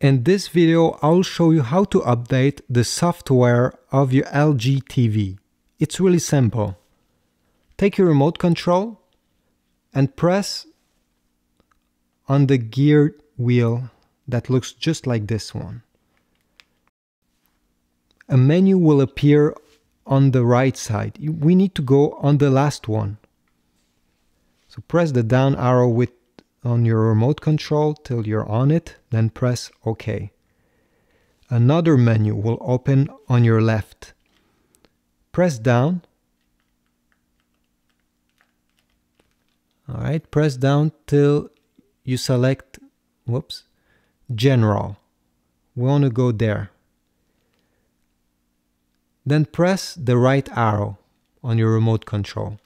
In this video, I'll show you how to update the software of your LG TV. It's really simple. Take your remote control and press on the gear wheel that looks just like this one. A menu will appear on the right side. We need to go on the last one. So press the down arrow on your remote control till you're on it, then press OK. Another menu will open on your left. Press down. Alright, press down till you select, General. We want to go there. Then press the right arrow on your remote control.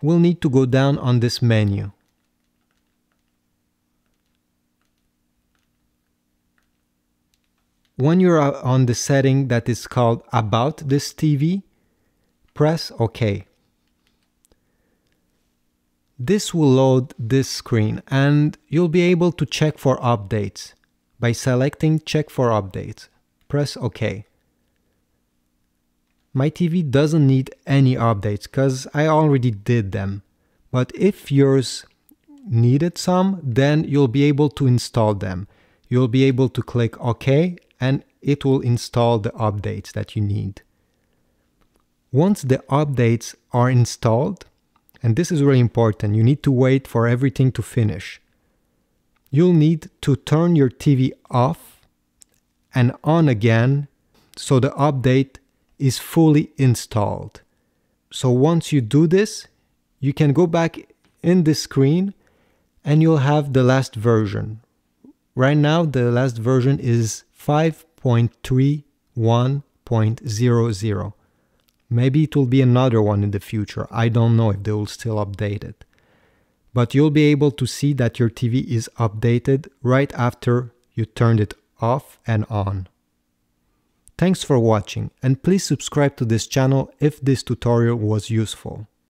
We'll need to go down on this menu. When you're on the setting that is called About this TV, press OK. This will load this screen and you'll be able to check for updates by selecting Check for Updates. Press OK. My TV doesn't need any updates because I already did them. But if yours needed some, then you'll be able to install them. You'll be able to click OK and it will install the updates that you need. Once the updates are installed, and this is really important, you need to wait for everything to finish. You'll need to turn your TV off and on again so the update is fully installed. So once you do this, you can go back in the screen and you'll have the last version. Right now, the last version is 5.31.00. Maybe it will be another one in the future. I don't know if they will still update it. But you'll be able to see that your TV is updated right after you turned it off and on. Thanks for watching, and please subscribe to this channel if this tutorial was useful.